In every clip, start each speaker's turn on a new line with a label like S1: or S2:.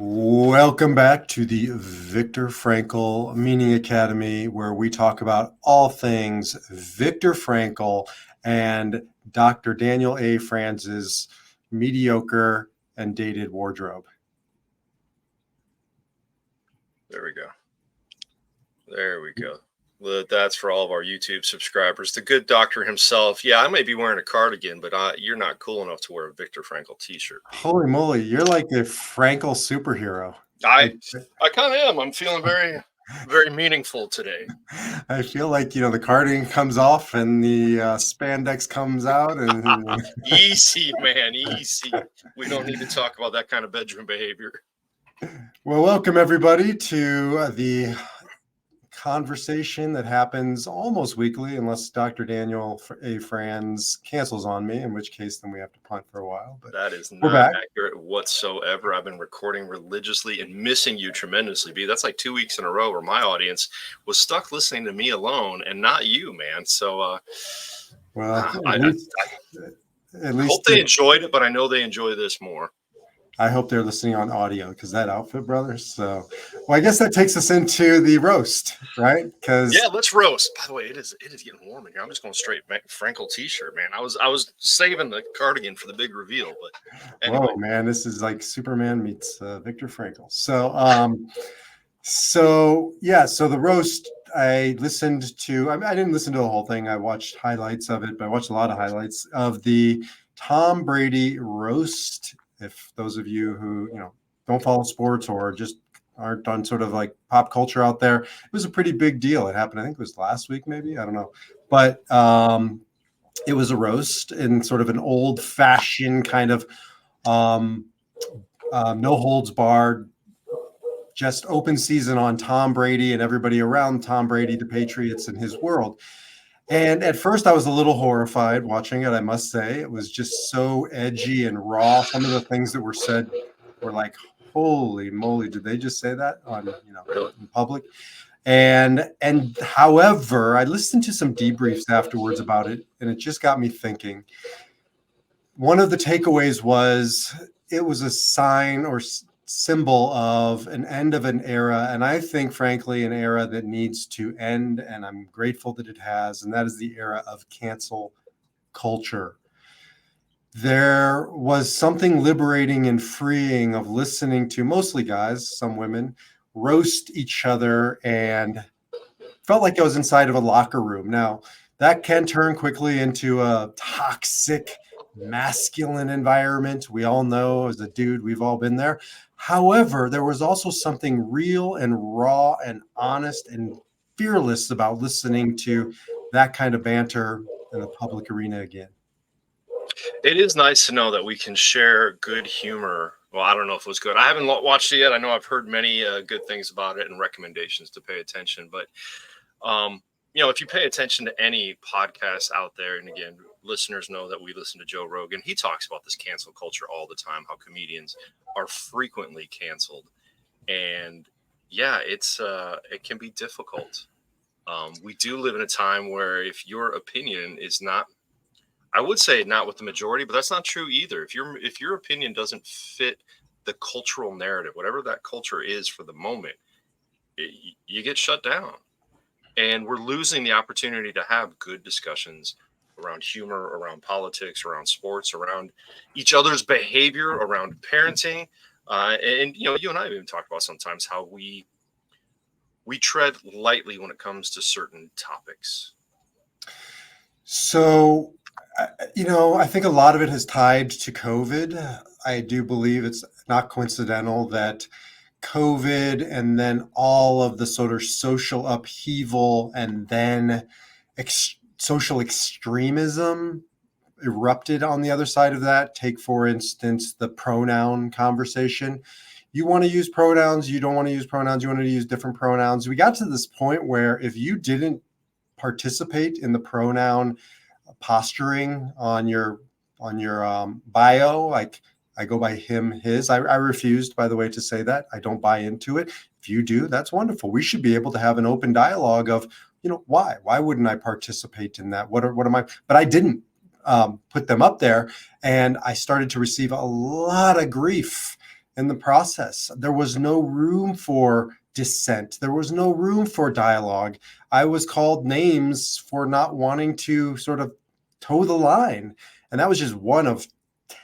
S1: Welcome back to the Viktor Frankl Meaning Academy, where we talk about all things Viktor Frankl and Dr. Daniel A. Franz's mediocre and dated wardrobe.
S2: There we go. There we go. That's for all of our YouTube subscribers. The good doctor himself. Yeah, I may be wearing a cardigan, but you're not cool enough to wear a Viktor Frankl t-shirt.
S1: Holy moly, you're like a Frankl superhero.
S2: I kind of am. I'm feeling very, very meaningful today.
S1: I feel like, the cardigan comes off and the spandex comes out. And
S2: Easy, man, easy. We don't need to talk about that kind of bedroom behavior.
S1: Well, welcome everybody to the conversation that happens almost weekly, unless Dr. Daniel A. Franz cancels on me, in which case then we have to punt for a while. But
S2: that is not accurate whatsoever. I've been recording religiously and missing you tremendously, B. That's like 2 weeks in a row where my audience was stuck listening to me alone and not you, man. So,
S1: I
S2: hope they enjoyed it, but I know they enjoy this more.
S1: I hope they're listening on audio because that outfit, brother. So, well, I guess that takes us into the roast, right?
S2: Yeah, let's roast. By the way, it is getting warm in here. I'm just going straight Frankl t-shirt, man. I was saving the cardigan for the big reveal, but anyway.
S1: Whoa, man, this is like Superman meets Viktor Frankl. So the roast. I listened to. I didn't listen to the whole thing. I watched highlights of it, but I watched a lot of highlights of the Tom Brady roast. If those of you who, don't follow sports or just aren't on sort of like pop culture out there, it was a pretty big deal. It happened, I think it was last week, maybe, I don't know. But it was a roast in sort of an old fashioned kind of no holds barred, just open season on Tom Brady and everybody around Tom Brady, the Patriots and his world. And at first I was a little horrified watching it, I must say. It was just so edgy and raw. Some of the things that were said were like, holy moly, did they just say that on, in public? And however, I listened to some debriefs afterwards about it, and it just got me thinking. One of the takeaways was it was a sign or symbol of an end of an era, and I think frankly an era that needs to end, and I'm grateful that it has, and that is the era of cancel culture. There was something liberating and freeing of listening to mostly guys, some women, roast each other, and felt like I was inside of a locker room. Now that can turn quickly into a toxic masculine environment. We all know, as a dude, we've all been there. However, there was also something real and raw and honest and fearless about listening to that kind of banter in the public arena again.
S2: It is nice to know that we can share good humor. Well, I don't know if it was good. I haven't watched it yet. I know I've heard many good things about it and recommendations to pay attention. But, if you pay attention to any podcast out there, and again, listeners know that we listen to Joe Rogan. He talks about this cancel culture all the time, how comedians are frequently canceled. And yeah, it can be difficult. We do live in a time where if your opinion is not, I would say not with the majority, but that's not true either. If your opinion doesn't fit the cultural narrative, whatever that culture is for the moment, you get shut down. And we're losing the opportunity to have good discussions around humor, around politics, around sports, around each other's behavior, around parenting. And you and I have even talked about sometimes how we tread lightly when it comes to certain topics.
S1: So, I think a lot of it has tied to COVID. I do believe it's not coincidental that COVID and then all of the sort of social upheaval and then social extremism erupted on the other side of that. Take, for instance, the pronoun conversation. You want to use pronouns, you don't want to use pronouns, you want to use different pronouns. We got to this point where if you didn't participate in the pronoun posturing on your bio, like I go by him, his. I refused, by the way, to say that. I don't buy into it. If you do, that's wonderful. We should be able to have an open dialogue of, why? Why wouldn't I participate in that? What am I? But I didn't put them up there, and I started to receive a lot of grief in the process. There was no room for dissent. There was no room for dialogue. I was called names for not wanting to sort of toe the line. And that was just one of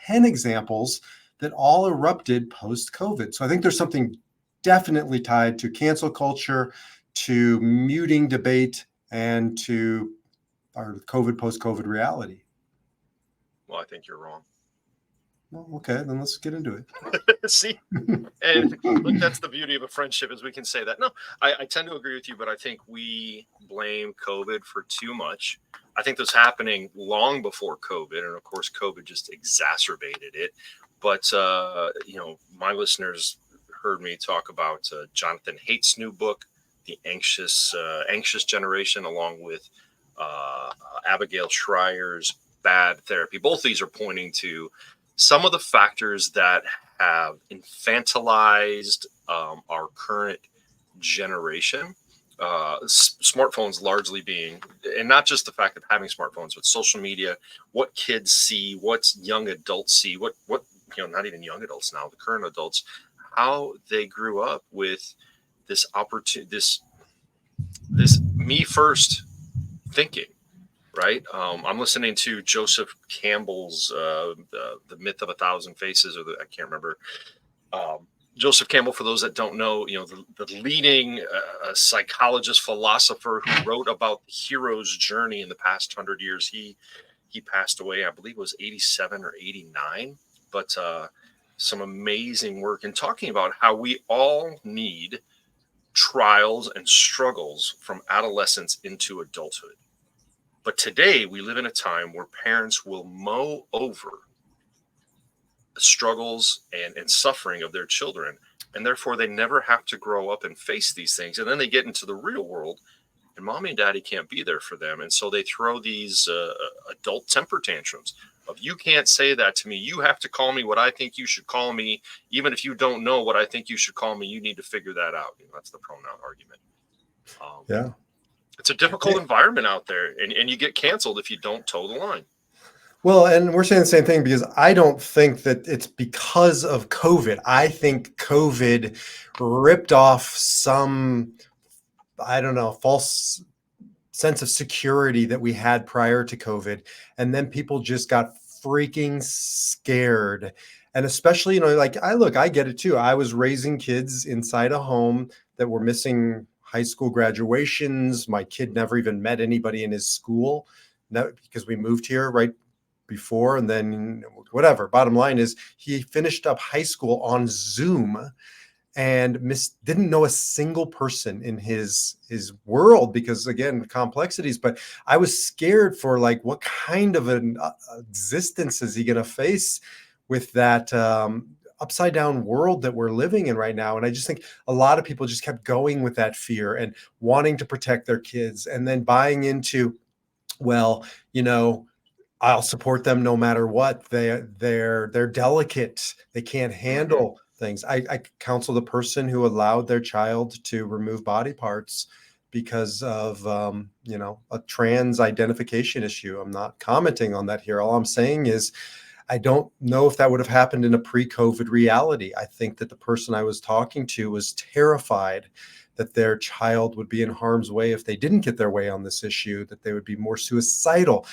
S1: 10 examples that all erupted post-COVID. So I think there's something definitely tied to cancel culture, to muting debate, and to our COVID, post-COVID reality.
S2: Well, I think you're wrong.
S1: Well, okay, then let's get into it.
S2: See, and look, that's the beauty of a friendship, is we can say that. No, I tend to agree with you, but I think we blame COVID for too much. I think this was happening long before COVID, and of course, COVID just exacerbated it. But my listeners heard me talk about Jonathan Haidt's new book, The Anxious Generation, along with Abigail Schreier's Bad Therapy. Both these are pointing to some of the factors that have infantilized our current generation. Smartphones largely being, and not just the fact of having smartphones, but social media, what kids see, what young adults see, what not even young adults now, the current adults, how they grew up with this opportunity, this me first thinking. Right. I'm listening to Joseph Campbell's the Myth of a Thousand Faces, or I can't remember. Joseph Campbell, for those that don't know, the leading psychologist, philosopher who wrote about the hero's journey in the past 100 years. He passed away, I believe it was 87 or 89, but some amazing work in talking about how we all need trials and struggles from adolescence into adulthood. But today we live in a time where parents will mow over the struggles and suffering of their children, and therefore they never have to grow up and face these things. And then they get into the real world, and mommy and daddy can't be there for them. And so they throw these adult temper tantrums of, you can't say that to me. You have to call me what I think you should call me. Even if you don't know what I think you should call me, you need to figure that out. That's the pronoun argument.
S1: Yeah.
S2: It's a difficult environment out there, and you get canceled if you don't toe the line.
S1: Well, and we're saying the same thing, because I don't think that it's because of COVID. I think COVID ripped off some, I don't know, false sense of security that we had prior to COVID. And then people just got freaking scared. And especially, I get it too. I was raising kids inside a home that were missing high school graduations. My kid never even met anybody in his school, because we moved here right before, and then whatever. Bottom line is, he finished up high school on Zoom and didn't know a single person in his world, because, again, complexities. But I was scared for, what kind of an existence is he going to face with that upside down world that we're living in right now. And I just think a lot of people just kept going with that fear and wanting to protect their kids, and then buying into, well, I'll support them no matter what. They're delicate. They can't handle things. I counseled a person who allowed their child to remove body parts because of a trans identification issue. I'm not commenting on that here. All I'm saying is, I don't know if that would have happened in a pre-COVID reality. I think that the person I was talking to was terrified that their child would be in harm's way if they didn't get their way on this issue, that they would be more suicidal.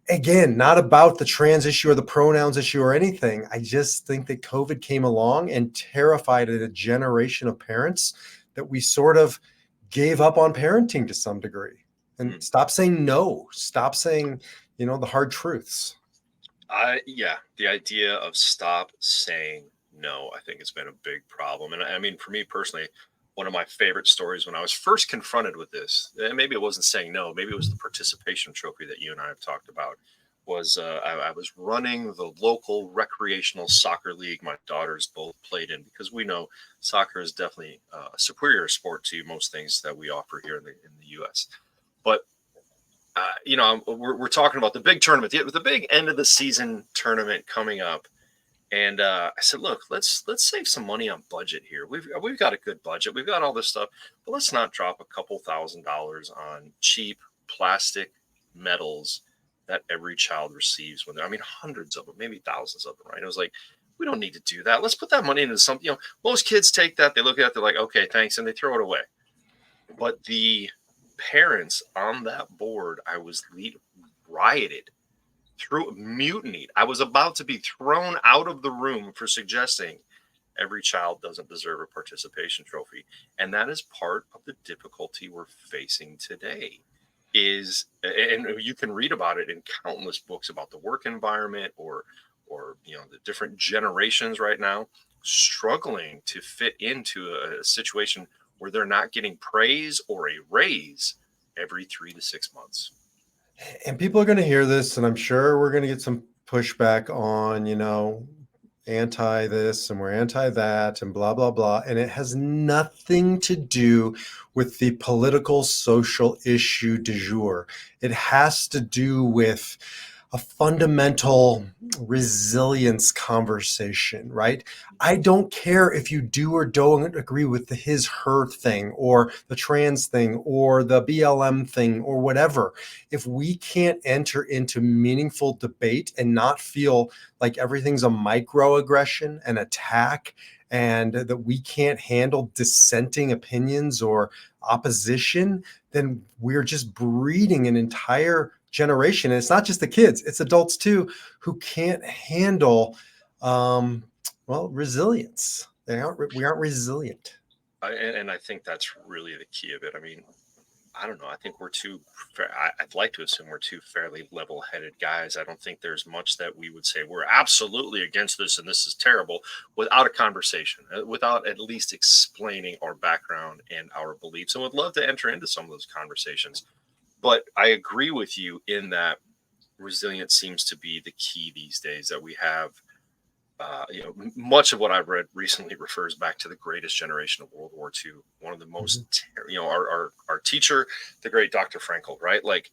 S1: Again, not about the trans issue or the pronouns issue or anything. I just think that COVID came along and terrified a generation of parents that we sort of gave up on parenting to some degree. And stop saying no. Stop saying, the hard truths.
S2: The idea of stop saying no, I think, has been a big problem. And I mean, for me personally, one of my favorite stories when I was first confronted with this, and maybe it wasn't saying no, maybe it was the participation trophy that you and I have talked about, was I was running the local recreational soccer league my daughters both played in, because we know soccer is definitely a superior sport to most things that we offer here in the U.S. But we're talking about the big tournament, the big end of the season tournament coming up. And I said, look, let's save some money on budget here. We've got a good budget. We've got all this stuff, but let's not drop a couple $1,000s on cheap plastic medals that every child receives hundreds of them, maybe thousands of them. Right? It was like, We don't need to do that. Let's put that money into something. Most kids take that, they look at it, they're like, okay, thanks, and they throw it away. But the parents on that board, I was rioted through mutinied. I was about to be thrown out of the room for suggesting every child doesn't deserve a participation trophy. And that is part of the difficulty we're facing today. And you can read about it in countless books about the work environment or the different generations right now struggling to fit into a situation where they're not getting praise or a raise every 3 to 6 months.
S1: And people are going to hear this, and I'm sure we're going to get some pushback on, anti this and we're anti that and blah, blah, blah. And it has nothing to do with the political social issue du jour. It has to do with a fundamental resilience conversation, right? I don't care if you do or don't agree with the his, her thing or the trans thing or the BLM thing or whatever. If we can't enter into meaningful debate and not feel like everything's a microaggression, an attack, and that we can't handle dissenting opinions or opposition, then we're just breeding an entire generation. And it's not just the kids, it's adults too, who can't handle, resilience. We aren't resilient.
S2: And I think that's really the key of it. I mean, I don't know. I think we're too. I'd like to assume we're two fairly level-headed guys. I don't think there's much that we would say we're absolutely against this and this is terrible without a conversation, without at least explaining our background and our beliefs. And would love to enter into some of those conversations. But I agree with you in that resilience seems to be the key these days. That we have. Much of what I've read recently refers back to the greatest generation of World War II. One of the most, our teacher, the great Dr. Frankel, right? Like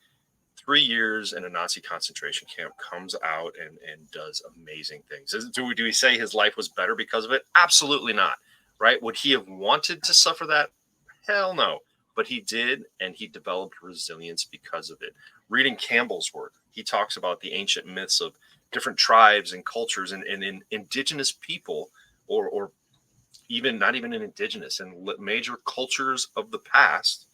S2: 3 years in a Nazi concentration camp, comes out and does amazing things. Do we say his life was better because of it? Absolutely not, right? Would he have wanted to suffer that? Hell no. But he did, and he developed resilience because of it. Reading Campbell's work, he talks about the ancient myths of different tribes and cultures and in indigenous people or even not even in indigenous and major cultures of the past.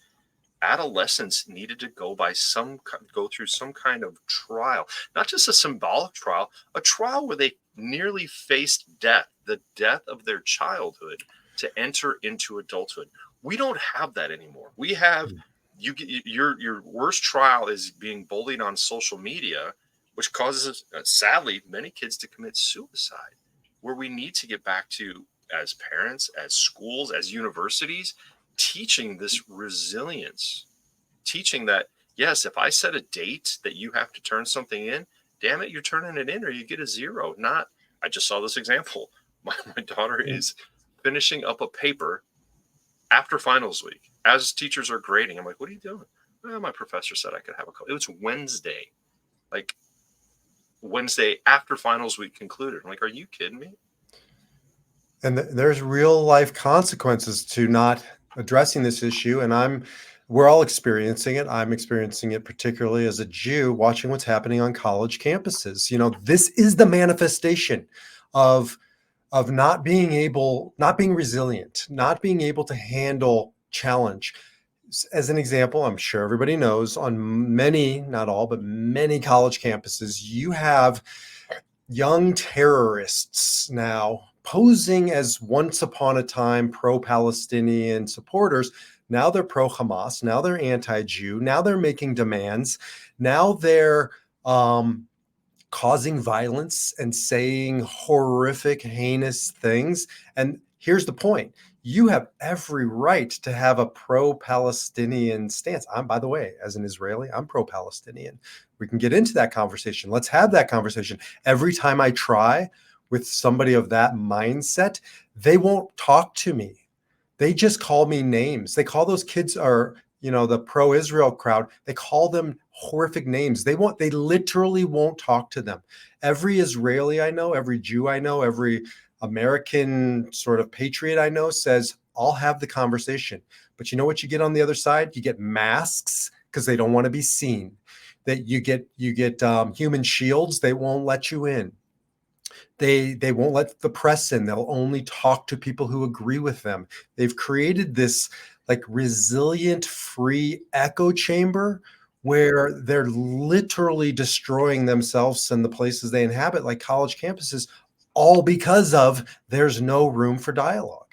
S2: Adolescents needed to go through some kind of trial, not just a symbolic trial, a trial where they nearly faced death, the death of their childhood, to enter into adulthood. We don't have that anymore. We have your worst trial is being bullied on social media, which causes, sadly, many kids to commit suicide, where we need to get back to, as parents, as schools, as universities, teaching this resilience, teaching that, yes, if I set a date that you have to turn something in, damn it, you're turning it in or you get a 0. Not, I just saw this example. My daughter is finishing up a paper after finals week. As teachers are grading, I'm like, what are you doing? Well, my professor said I could have a call. It was Wednesday. Like, Wednesday after finals week concluded. I'm like, are you kidding me?
S1: And there's real life consequences to not addressing this issue. And we're all experiencing it. I'm experiencing it particularly as a Jew, watching what's happening on college campuses. This is the manifestation of not being resilient, not being able to handle challenge. As an example, I'm sure everybody knows on many, not all, but many college campuses, you have young terrorists now posing as once upon a time pro-Palestinian supporters. Now they're pro-Hamas. Now they're anti-Jew. Now they're making demands. Now they're causing violence and saying horrific, heinous things. And here's the point. You have every right to have a pro-Palestinian stance. By the way, as an Israeli, I'm pro-Palestinian. We can get into that conversation. Let's have that conversation. Every time I try with somebody of that mindset, they won't talk to me. They just call me names. They call those kids the pro-Israel crowd, they call them horrific names. They literally won't talk to them. Every Israeli I know, every Jew I know, every American sort of patriot I know says, I'll have the conversation. But you know what you get on the other side? You get masks because they don't want to be seen. That you get human shields. They won't let you in. They won't let the press in. They'll only talk to people who agree with them. They've created this like resilient free echo chamber where they're literally destroying themselves and the places they inhabit, like college campuses, all because of there's no room for dialogue.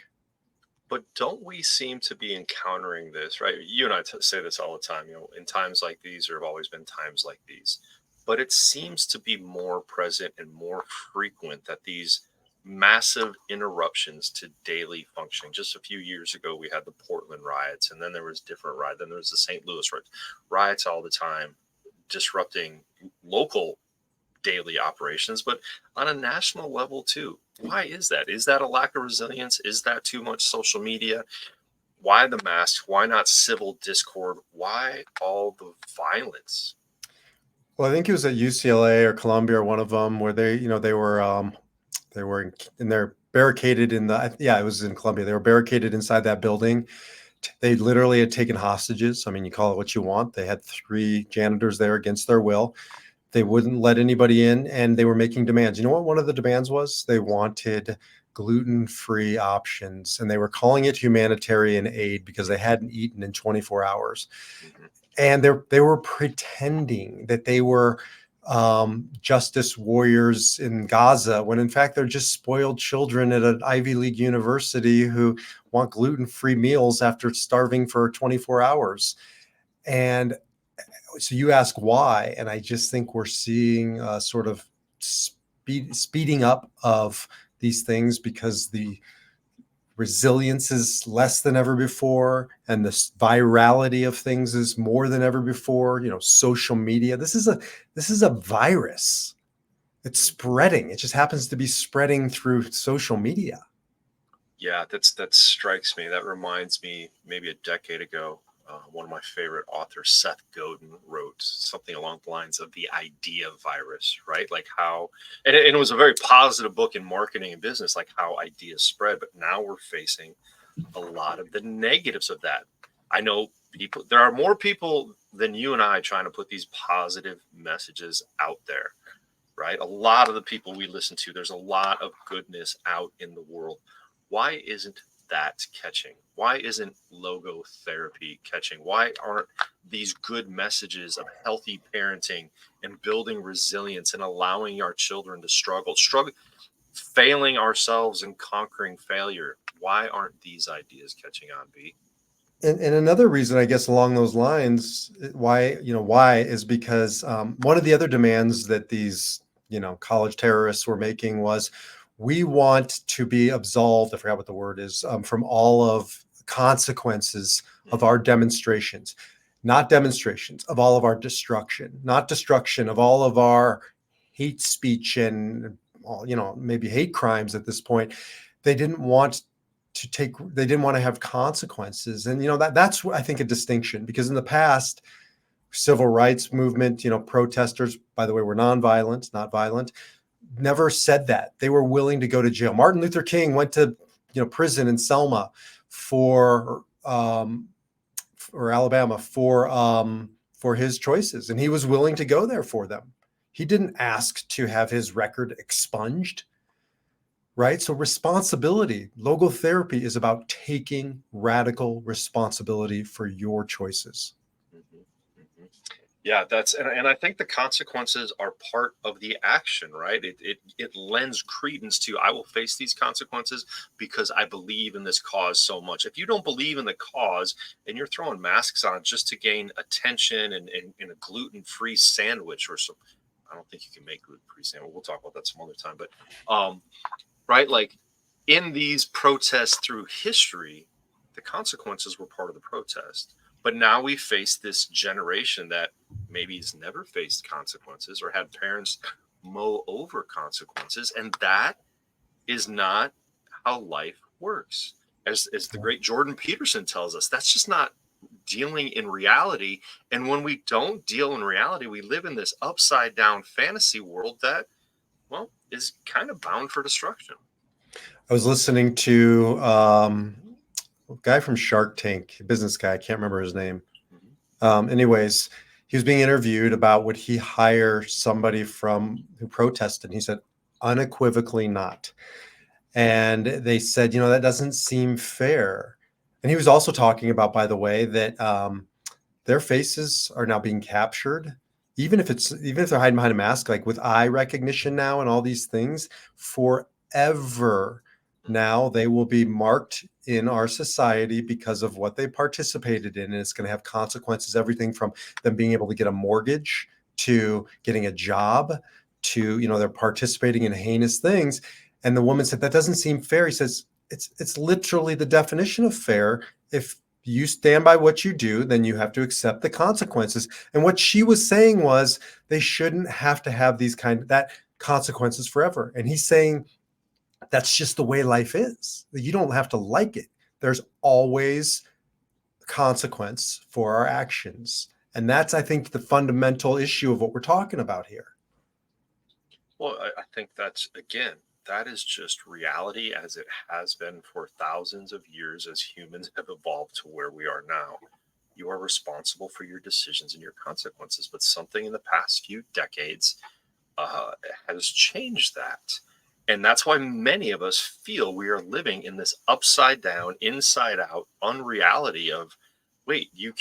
S2: But don't we seem to be encountering this, right? You and I say this all the time, in times like these, there have always been times like these. But it seems to be more present and more frequent that these massive interruptions to daily functioning. Just a few years ago, we had the Portland riots, and then there was different riots. Then there was the St. Louis riots all the time, disrupting local daily operations, but on a national level too. Why is that? Is that a lack of resilience? Is that too much social media? Why the masks? Why not civil discord? Why all the violence?
S1: Well, I think it was at UCLA or Columbia or one of them where they were in there barricaded in the, yeah, it was in Columbia. They were barricaded inside that building. They literally had taken hostages. I mean, you call it what you want. They had 3 janitors there against their will. They wouldn't let anybody in, and they were making demands. You know what one of the demands was? They wanted gluten-free options, and they were calling it humanitarian aid because they hadn't eaten in 24 hours.
S2: Mhm.
S1: And they were pretending that they were justice warriors in Gaza, when in fact they're just spoiled children at an Ivy League university who want gluten-free meals after starving for 24 hours. And so you ask why, and I just think we're seeing a sort of speeding up of these things because the resilience is less than ever before, and the virality of things is more than ever before. Social media. This is a virus. It's spreading. It just happens to be spreading through social media.
S2: Yeah, that strikes me. That reminds me, maybe a decade ago, one of my favorite authors, Seth Godin, wrote something along the lines of the idea virus, right? Like how, and it was a very positive book in marketing and business, like how ideas spread. But now we're facing a lot of the negatives of that. I know there are more people than you and I trying to put these positive messages out there, right? A lot of the people we listen to, there's a lot of goodness out in the world. Why isn't that catching? Why isn't logotherapy catching? Why aren't these good messages of healthy parenting and building resilience and allowing our children to struggle, failing ourselves and conquering failure? Why aren't these ideas catching on, B?
S1: And another reason, I guess, along those lines, why is because one of the other demands that these college terrorists were making was, we want to be absolved, I forgot what the word is, from all of consequences of our demonstrations, not demonstrations of all of our destruction, not destruction of all of our hate speech and maybe hate crimes at this point. They didn't want to have consequences. And that's I think a distinction, because in the past, civil rights movement, protesters, by the way, were nonviolent, not violent, never said that. They were willing to go to jail. Martin Luther King went to prison in Selma or Alabama for his choices, and he was willing to go there for them. He didn't ask to have his record expunged, right? So responsibility, logotherapy is about taking radical responsibility for your choices.
S2: Yeah, and I think the consequences are part of the action, right? It lends credence to, I will face these consequences because I believe in this cause so much. If you don't believe in the cause and you're throwing masks on just to gain attention and a gluten-free sandwich or some, I don't think you can make gluten-free sandwich. We'll talk about that some other time. But right, like in these protests through history, the consequences were part of the protest. But now we face this generation that maybe has never faced consequences or had parents mow over consequences. And that is not how life works. As the great Jordan Peterson tells us, that's just not dealing in reality. And when we don't deal in reality, we live in this upside down fantasy world that, well, is kind of bound for destruction.
S1: I was listening to a guy from Shark Tank, a business guy. I can't remember his name. Anyways, he was being interviewed about would he hire somebody who protested. And he said, unequivocally not. And they said, that doesn't seem fair. And he was also talking about, by the way, that their faces are now being captured, even if they're hiding behind a mask, like with eye recognition now and all these things, forever. Now they will be marked in our society because of what they participated in. And it's going to have consequences, everything from them being able to get a mortgage to getting a job to, they're participating in heinous things. And the woman said, that doesn't seem fair. He says, it's literally the definition of fair. If you stand by what you do, then you have to accept the consequences. And what she was saying was they shouldn't have to have that consequences forever. And he's saying that's just the way life is. You don't have to like it. There's always consequence for our actions. And that's, I think, the fundamental issue of what we're talking about here.
S2: Well, I think that is just reality as it has been for thousands of years as humans have evolved to where we are now. You are responsible for your decisions and your consequences, but something in the past few decades has changed that. And that's why many of us feel we are living in this upside down, inside out unreality of, wait, you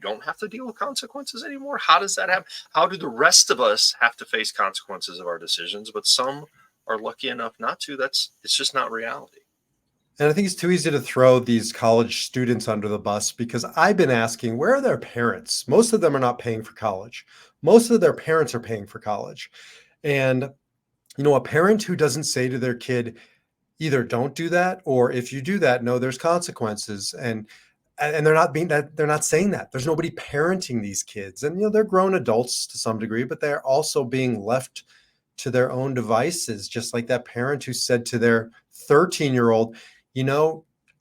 S2: don't have to deal with consequences anymore. How does that happen? How do the rest of us have to face consequences of our decisions, but some are lucky enough not to? It's just not reality.
S1: And I think it's too easy to throw these college students under the bus, because I've been asking, where are their parents? Most of them are not paying for college. Most of their parents are paying for college. And, a parent who doesn't say to their kid, either don't do that, or if you do that, no, there's consequences. And they're not saying that. There's nobody parenting these kids. And, they're grown adults to some degree, but they're also being left to their own devices, just like that parent who said to their 13-year-old,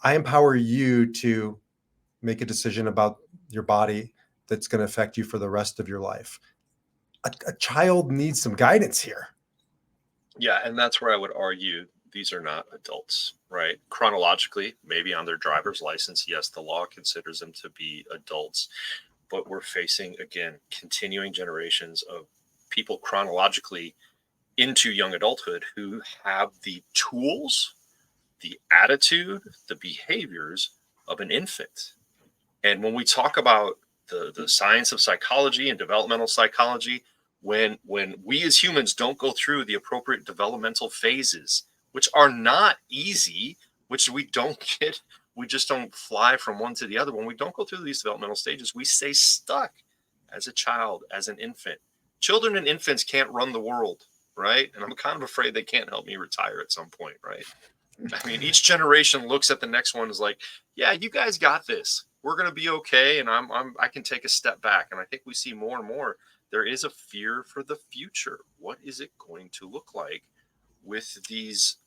S1: I empower you to make a decision about your body that's going to affect you for the rest of your life. A child needs some guidance here.
S2: Yeah, and that's where I would argue these are not adults, right? Chronologically, maybe on their driver's license, yes, the law considers them to be adults, but we're facing, again, continuing generations of people chronologically into young adulthood who have the tools, the attitude, the behaviors of an infant. And when we talk about the science of psychology and developmental psychology, when we as humans don't go through the appropriate developmental phases, which are not easy, which we just don't fly from one to the other. When we don't go through these developmental stages, we stay stuck as a child, as an infant. Children and infants can't run the world, right? And I'm kind of afraid they can't help me retire at some point, right? I mean, each generation looks at the next one as like, yeah, you guys got this. We're going to be okay. And I can take a step back. And I think we see more and more, there is a fear for the future. What is it going to look like with these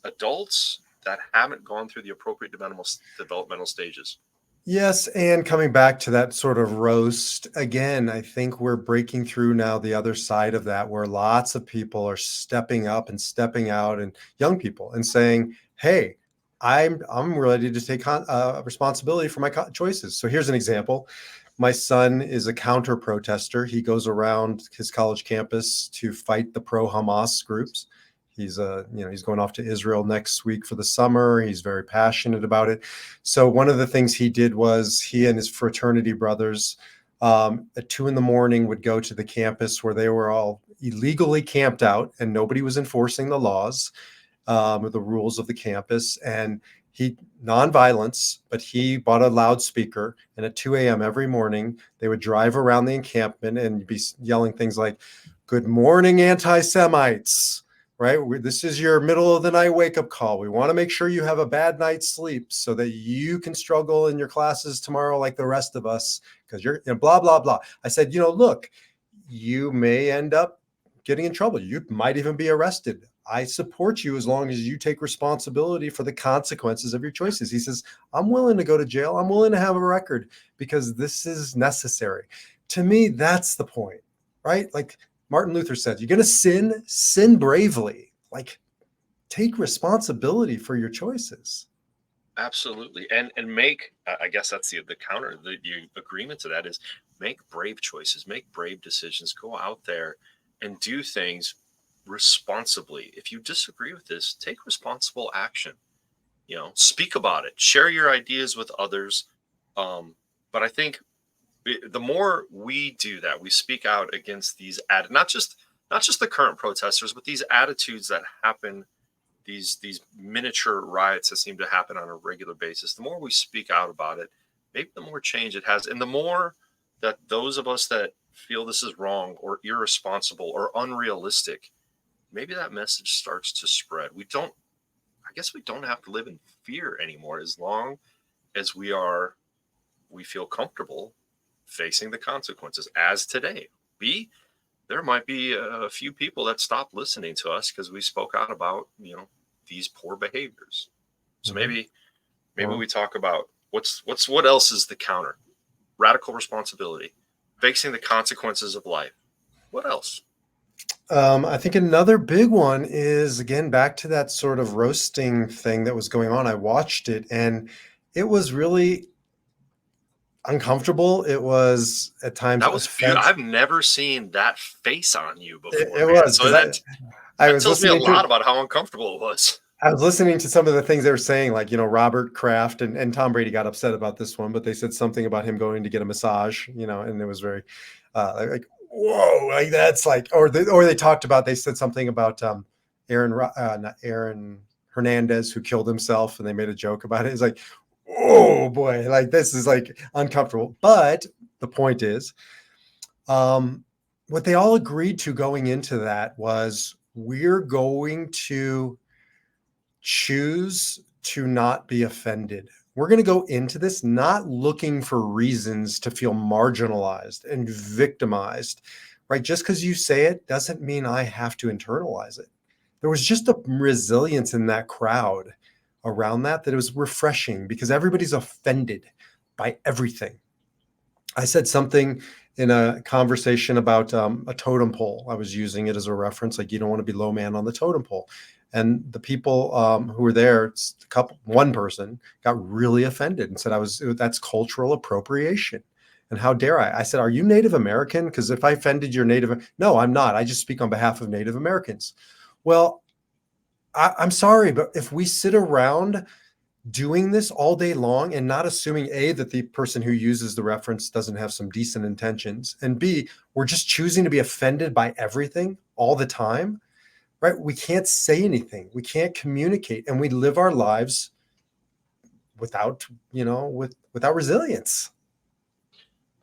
S2: adults that haven't gone through the appropriate developmental stages?
S1: Yes, and coming back to that sort of roast again, I think we're breaking through now the other side of that, where lots of people are stepping up and stepping out, and young people, and saying, "Hey, I'm ready to take responsibility for my choices." So here's an example. My son is a counter protester. He goes around his college campus to fight the pro-Hamas groups. He's he's going off to Israel next week for the summer. He's very passionate about it. So one of the things he did was he and his fraternity brothers at 2 a.m. would go to the campus where they were all illegally camped out and nobody was enforcing the laws or the rules of the campus. And nonviolence, but he bought a loudspeaker, and at 2 a.m. every morning, they would drive around the encampment and be yelling things like, "Good morning, anti-Semites." Right? This is your middle of the night wake up call. We want to make sure you have a bad night's sleep so that you can struggle in your classes tomorrow like the rest of us, because you're blah, blah, blah. I said, look, you may end up getting in trouble. You might even be arrested. I support you as long as you take responsibility for the consequences of your choices. He says, I'm willing to go to jail. I'm willing to have a record because this is necessary. To me, that's the point, right? Like, Martin Luther said, you're going to sin bravely. Like, take responsibility for your choices.
S2: Absolutely. And make, I guess that's the counter, the agreement to that is make brave choices, make brave decisions, go out there and do things responsibly. If you disagree with this, take responsible action. Speak about it, share your ideas with others. But I think the more we do that, we speak out against these not just the current protesters, but these attitudes that happen, these miniature riots that seem to happen on a regular basis. The more we speak out about it, maybe the more change it has, and the more that those of us that feel this is wrong or irresponsible or unrealistic, maybe that message starts to spread. I guess we don't have to live in fear anymore, as long as we feel comfortable facing the consequences. As today, there might be a few people that stopped listening to us because we spoke out about these poor behaviors. So maybe we talk about what else is the counter. Radical responsibility, facing the consequences of life. What else?
S1: I think another big one is, again, back to that sort of roasting thing that was going on. I watched it and it was really uncomfortable. It was at times
S2: That was beautiful. I've never seen that face on you before.
S1: It was,
S2: so
S1: that was
S2: tells me a lot about how uncomfortable it was.
S1: I was listening to some of the things they were saying, like, Robert Kraft and Tom Brady got upset about this one, but they said something about him going to get a massage, and it was very like, whoa, like that's like, or they talked about, they said something about not Aaron Hernandez, who killed himself, and they made a joke about it. It's like, oh boy, like this is like uncomfortable. But the point is, what they all agreed to going into that was, we're going to choose to not be offended. We're going to go into this not looking for reasons to feel marginalized and victimized, right? Just because you say it doesn't mean I have to internalize it. There was just a resilience in that crowd around that it was refreshing, because everybody's offended by everything. I said something in a conversation about a totem pole. I was using it as a reference, like, you don't want to be low man on the totem pole. And the people who were there, one person got really offended and said that's cultural appropriation. And how dare I? I said, are you Native American? Because if I offended your no, I'm not. I just speak on behalf of Native Americans. Well, I'm sorry, but if we sit around doing this all day long and not assuming, A, that the person who uses the reference doesn't have some decent intentions, and B, we're just choosing to be offended by everything all the time, right? We can't say anything. We can't communicate, and we live our lives without resilience.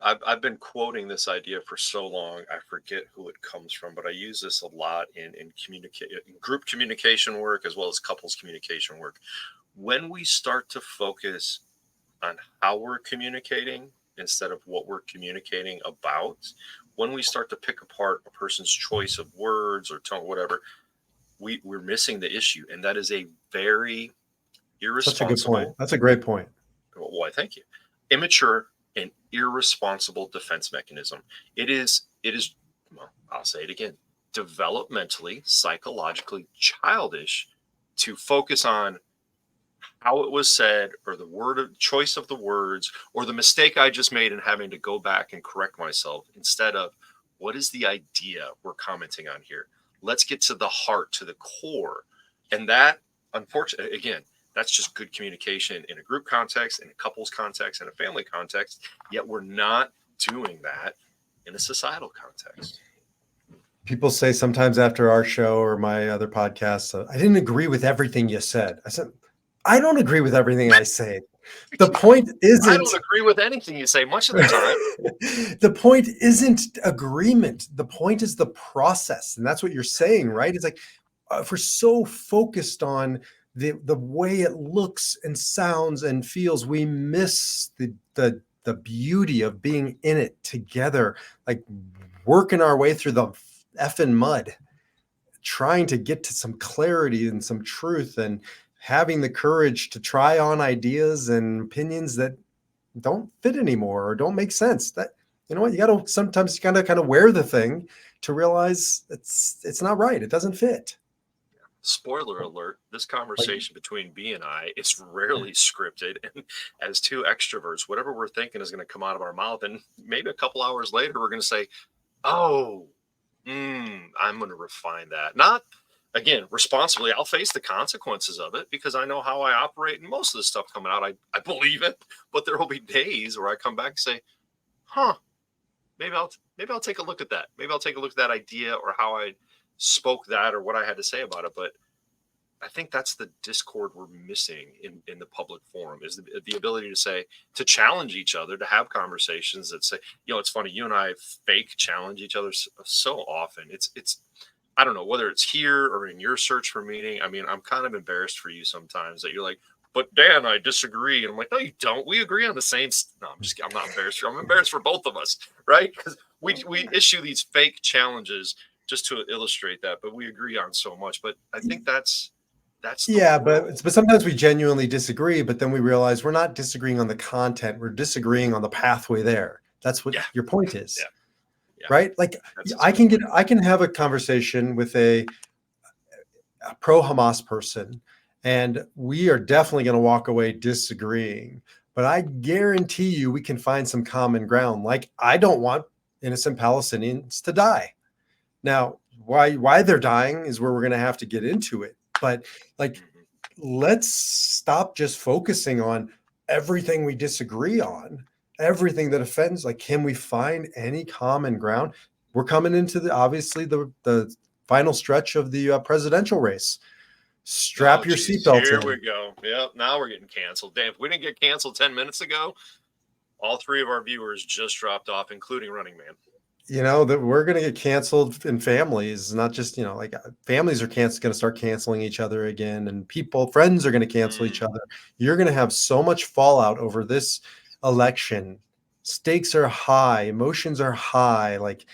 S2: I've been quoting this idea for so long. I forget who it comes from, but I use this a lot in group communication work, as well as couples communication work. When we start to focus on how we're communicating instead of what we're communicating about, when we start to pick apart a person's choice of words or tone, whatever, we're missing the issue. And that is a very irresponsible.
S1: That's a good point. That's a great point.
S2: Why, thank you. Immature and irresponsible defense mechanism. It is, well, I'll say it again, developmentally, psychologically childish to focus on how it was said, or the choice of the words, or the mistake I just made in having to go back and correct myself, instead of what is the idea we're commenting on here. Let's get to the heart, to the core. And that, unfortunately, again, that's just good communication in a group context, in a couples context, in a family context. Yet we're not doing that in a societal context.
S1: People say sometimes after our show or my other podcasts, I didn't agree with everything you said. I said, I don't agree with everything I say. The point isn't...
S2: I don't agree with anything you say much of the time.
S1: The point isn't agreement. The point is the process. And that's what you're saying, right? It's like, if we're so focused on the way it looks and sounds and feels, we miss the beauty of being in it together, like working our way through the effing mud, trying to get to some clarity and some truth, and having the courage to try on ideas and opinions that don't fit anymore or don't make sense. That, you know what, sometimes you gotta kind of wear the thing to realize it's not right. It doesn't fit.
S2: Spoiler alert, this conversation between B and I is rarely scripted. And as two extroverts, whatever we're thinking is going to come out of our mouth. And maybe a couple hours later, we're going to say, oh, I'm going to refine that. Not again responsibly. I'll face the consequences of it because I know how I operate, and most of the stuff coming out, I believe it. But there will be days where I come back and say, "Huh, maybe I'll take a look at that. Maybe I'll take a look at that idea or how I spoke that or what I had to say about it." But I think that's the discord we're missing in the public forum is the ability to say, to challenge each other, to have conversations that say, it's funny, you and I fake challenge each other so often. It's I don't know whether it's here or in your search for meaning. I mean, I'm kind of embarrassed for you sometimes that you're like, but Dan, I disagree. And I'm like, no, you don't. We agree on the same. No, I'm not embarrassed for you. I'm embarrassed for both of us, right? Because we issue these fake challenges just to illustrate that, but we agree on so much. But I think that's the
S1: Yeah,
S2: world.
S1: but sometimes we genuinely disagree, but then we realize we're not disagreeing on the content, we're disagreeing on the pathway there. That's what
S2: Yeah,
S1: your point is,
S2: yeah, yeah.
S1: right? Like
S2: That's
S1: I
S2: exactly
S1: can
S2: right.
S1: have a conversation with a pro Hamas person, and we are definitely going to walk away disagreeing. But I guarantee you, we can find some common ground. Like I don't want innocent Palestinians to die. Now, why they're dying is where we're going to have to get into it. But like,
S2: Mhm.
S1: let's stop just focusing on everything we disagree on, everything that offends. Like, can we find any common ground? We're coming into obviously the final stretch of the presidential race.
S2: Oh,
S1: Strap your
S2: geez,
S1: seatbelts
S2: here we
S1: in.
S2: go. Yep, now we're getting canceled. Damn, if we didn't get canceled 10 minutes ago, all three of our viewers just dropped off, including Running Man.
S1: That we're going to get canceled in families, not just like families are going to start canceling each other again, and friends are going to cancel each
S2: Mm.
S1: other. You're going to have so much fallout over this election. Stakes are high, emotions are high, like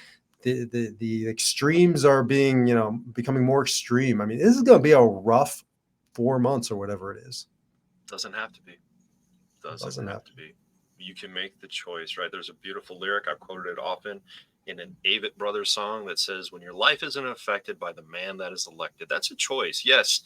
S1: the extremes are being becoming more extreme. I mean, this is going to be a rough 4 months or whatever it is.
S2: Doesn't have to be. Doesn't
S1: Doesn't
S2: have
S1: have.
S2: to be. You can make the choice, right? There's a beautiful lyric. I've quoted it often in an Avett Brothers song that says, when your life isn't affected by the man that is elected, that's a choice. Yes,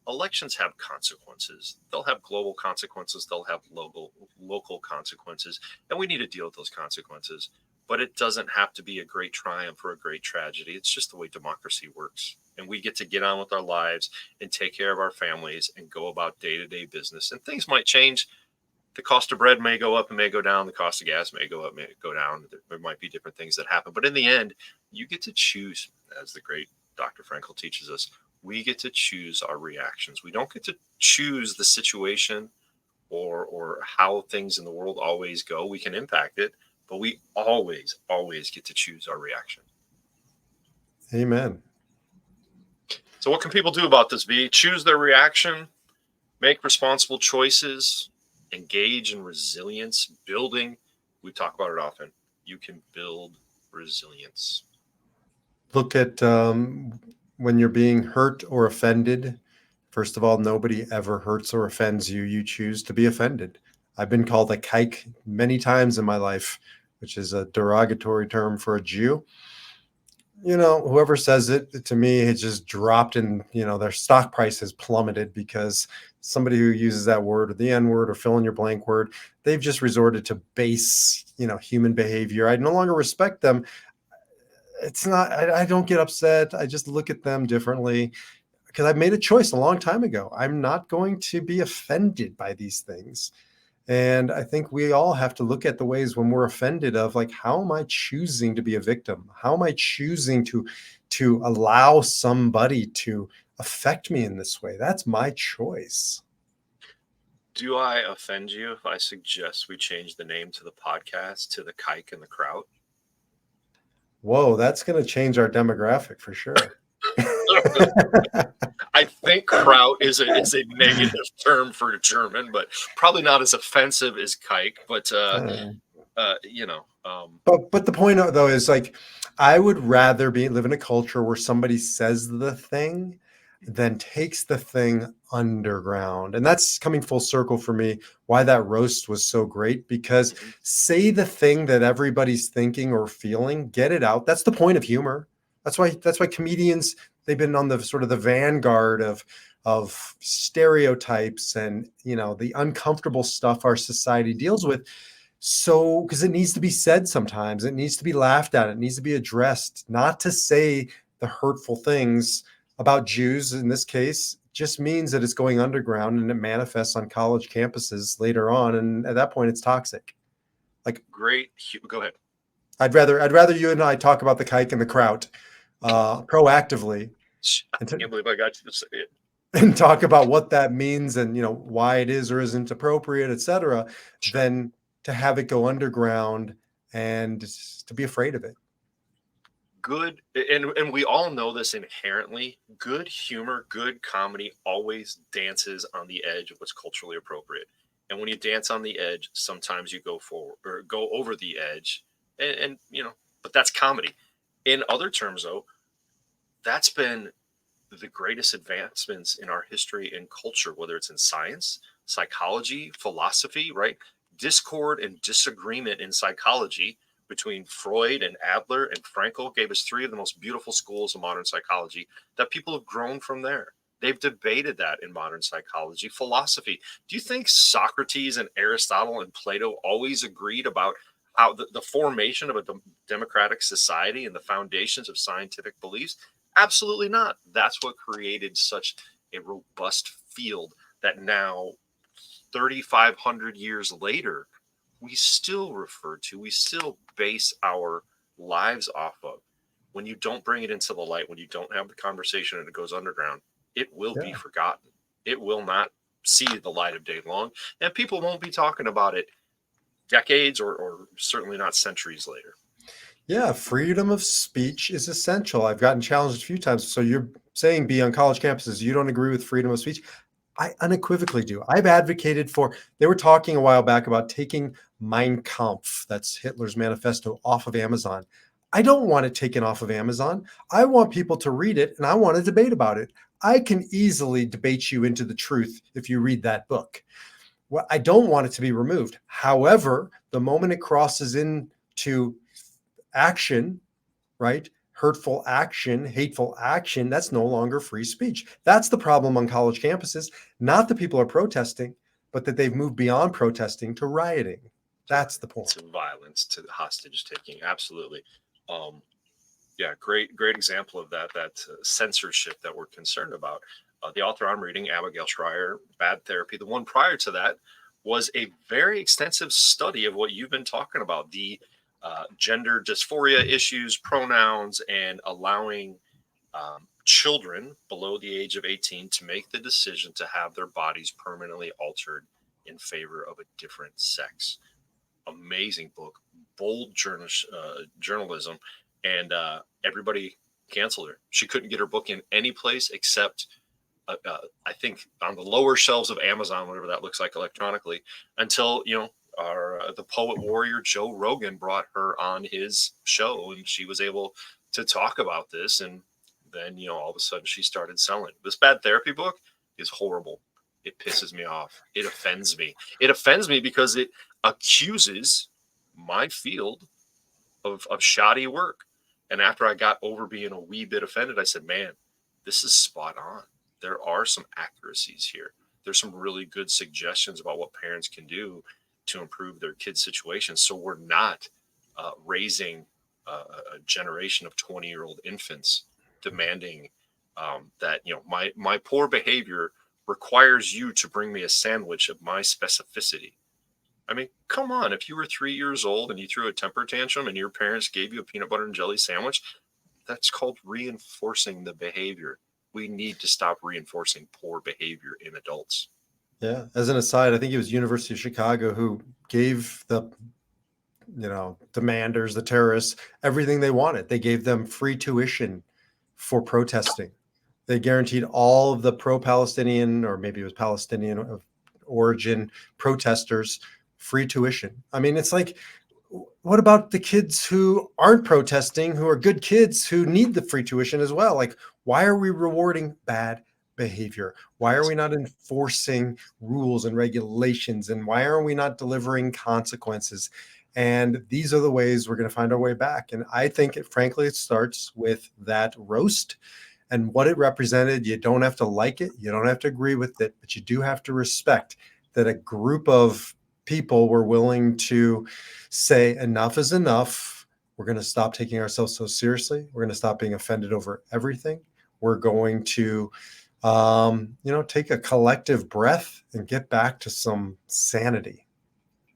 S2: elections have consequences. They'll have global consequences. They'll have local consequences. And we need to deal with those consequences. But it doesn't have to be a great triumph or a great tragedy. It's just the way democracy works. And we get to get on with our lives and take care of our families and go about day-to-day business. And things might change. The cost of bread may go up and may go down. The cost of gas may go up, may go down. There might be different things that happen. But in the end, you get to choose, as the great Dr. Frankel teaches us, we get to choose our reactions. We don't get to choose the situation or how things in the world always go. We can impact it, but we always get to choose our reaction.
S1: Amen.
S2: So what can people do about this, V? Choose their reaction, make responsible choices, engage in resilience building. We talk about it often. You can build resilience.
S1: Look at when you're being hurt or offended. First of all, nobody ever hurts or offends you. You choose to be offended. I've been called a kike many times in my life, which is a derogatory term for a Jew. Whoever says it to me, it just dropped in, their stock price has plummeted because somebody who uses that word or the N word or fill in your blank word, they've just resorted to base, human behavior. I no longer respect them. It's not, I don't get upset. I just look at them differently because I've made a choice a long time ago. I'm not going to be offended by these things. And I think we all have to look at the ways when we're offended of like, how am I choosing to be a victim? How am I choosing to allow somebody to affect me in this way? That's my choice.
S2: Do I offend you if I suggest we change the name to the podcast to the Kike and the Kraut?
S1: Whoa, that's going to change our demographic for sure.
S2: I think Kraut is a negative term for German, but probably not as offensive as Kike. But
S1: But the point though is like, I would rather live in a culture where somebody says the thing than takes the thing underground. And that's coming full circle for me, why that roast was so great, because say the thing that everybody's thinking or feeling, get it out. That's the point of humor. That's why comedians, they've been on the sort of the vanguard of stereotypes and the uncomfortable stuff our society deals with. So, because it needs to be said sometimes, it needs to be laughed at, it needs to be addressed, not to say the hurtful things about Jews in this case just means that it's going underground and it manifests on college campuses later on. And at that point, it's toxic. Like,
S2: Go ahead.
S1: I'd rather you and I talk about the kike and the kraut proactively
S2: I can't believe I got you to say it.
S1: and talk about what that means and why it is or isn't appropriate, etc., than to have it go underground and to be afraid of it.
S2: Good, and we all know this inherently. Good humor, good comedy always dances on the edge of what's culturally appropriate. And when you dance on the edge, sometimes you go forward or go over the edge, and but that's comedy. In other terms, though, that's been the greatest advancements in our history and culture, whether it's in science, psychology, philosophy, right? Discord and disagreement in psychology between Freud and Adler and Frankl gave us three of the most beautiful schools of modern psychology that people have grown from there. They've debated that in modern psychology. Philosophy. Do you think Socrates and Aristotle and Plato always agreed about how the formation of a democratic society and the foundations of scientific beliefs? Absolutely not. That's what created such a robust field that now, 3,500 years later, we still refer to, we still base our lives off of. When you don't bring it into the light, when you don't have the conversation and it goes underground, it will be forgotten. It will not see the light of day long, and people won't be talking about it decades or certainly not centuries later.
S1: Yeah, freedom of speech is essential. I've gotten challenged a few times. So you're saying be on college campuses, you don't agree with freedom of speech? I unequivocally do. I've advocated for, they were talking a while back about taking Mein Kampf, that's Hitler's manifesto, off of Amazon. I don't want it taken off of Amazon. I want people to read it and I want to debate about it. I can easily debate you into the truth if you read that book. Well, I don't want it to be removed. However, the moment it crosses into action, right? Hurtful action, hateful action, that's no longer free speech. That's the problem on college campuses. Not that people are protesting, but that they've moved beyond protesting to rioting. That's the point.
S2: To violence, to hostage taking. Absolutely. Yeah, great example of that censorship that we're concerned about. The author I'm reading, Abigail Shrier, Bad Therapy. The one prior to that was a very extensive study of what you've been talking about, the gender dysphoria issues, pronouns, and allowing children below the age of 18 to make the decision to have their bodies permanently altered in favor of a different sex. Amazing book, bold journalism, and everybody canceled her. She couldn't get her book in any place except I think on the lower shelves of Amazon, whatever that looks like electronically, until the poet warrior Joe Rogan brought her on his show, and she was able to talk about this. And then all of a sudden she started selling. This Bad Therapy book is horrible. It pisses me off. It offends me. It offends me because it accuses my field of shoddy work. And after I got over being a wee bit offended, I said, man, this is spot on. There are some accuracies here. There's some really good suggestions about what parents can do to improve their kids' situation. So we're not raising a generation of 20-year-old infants demanding that, my poor behavior requires you to bring me a sandwich of my specificity. I mean, come on. If you were 3 years old and you threw a temper tantrum and your parents gave you a peanut butter and jelly sandwich, that's called reinforcing the behavior. We need to stop reinforcing poor behavior in adults.
S1: Yeah. As an aside, I think it was University of Chicago who gave the, demanders, the terrorists, everything they wanted. They gave them free tuition for protesting. They guaranteed all of the pro-Palestinian, or maybe it was Palestinian of origin protesters, free tuition. I mean, it's like, what about the kids who aren't protesting, who are good kids who need the free tuition as well? Like, why are we rewarding bad behavior? Why are we not enforcing rules and regulations? And why are we not delivering consequences? And these are the ways we're going to find our way back. And I think, frankly, it starts with that roast and what it represented. You don't have to like it. You don't have to agree with it, but you do have to respect that a group of people were willing to say enough is enough. We're going to stop taking ourselves so seriously. We're going to stop being offended over everything. We're going to, take a collective breath and get back to some sanity.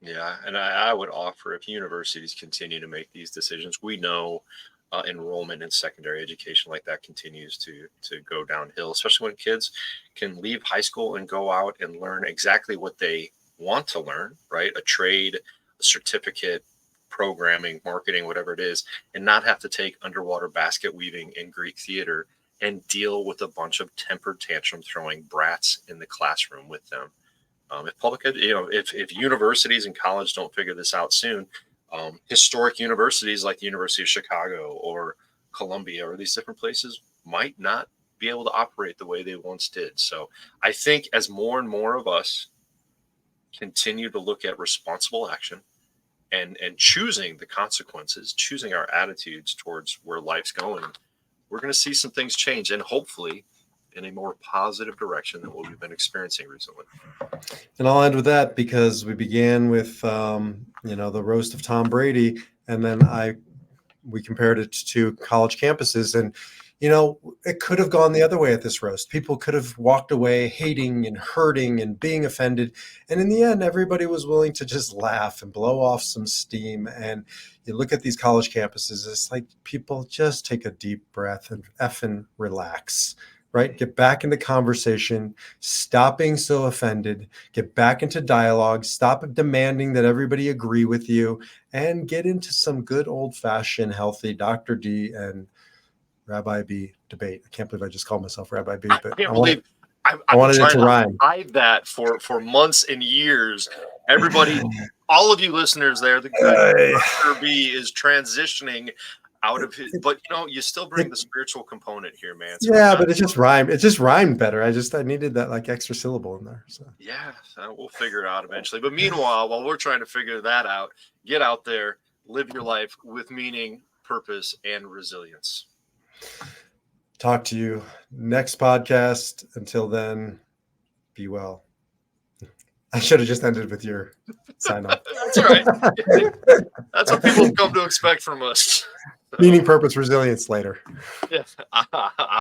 S2: Yeah, and I would offer, if universities continue to make these decisions, we know enrollment in secondary education like that continues to go downhill, especially when kids can leave high school and go out and learn exactly what they want to learn, right? A trade, a certificate, programming, marketing, whatever it is, and not have to take underwater basket weaving and Greek theater and deal with a bunch of temper tantrum throwing brats in the classroom with them. If universities and college don't figure this out soon, historic universities like the University of Chicago or Columbia or these different places might not be able to operate the way they once did. So I think as more and more of us continue to look at responsible action and choosing the consequences, choosing our attitudes towards where life's going, we're going to see some things change, and hopefully in a more positive direction than what we've been experiencing recently.
S1: And I'll end with that because we began with, the roast of Tom Brady, and then we compared it to college campuses, and it could have gone the other way at this roast. People could have walked away hating and hurting and being offended, and in the end, everybody was willing to just laugh and blow off some steam. And you look at these college campuses, it's like people just take a deep breath and effing relax. Right? Get back into conversation, stop being so offended, get back into dialogue, stop demanding that everybody agree with you, and get into some good old-fashioned healthy Dr. D and Rabbi B debate. I can't believe I just called myself Rabbi B, but I wanted it to rhyme.
S2: Hide that for months and years. Everybody, all of you listeners there, the good Dr. B is transitioning out of his, but you still bring the spiritual component here, man. So
S1: but it just rhymed. It just rhymed better. I needed that like extra syllable in there. So
S2: yeah, we'll figure it out eventually. But meanwhile, while we're trying to figure that out, get out there, live your life with meaning, purpose, and resilience.
S1: Talk to you next podcast. Until then, be well. I should have just ended with your sign off.
S2: That's all right. That's what people come to expect from us.
S1: Meaning, purpose, resilience later.
S2: Yeah.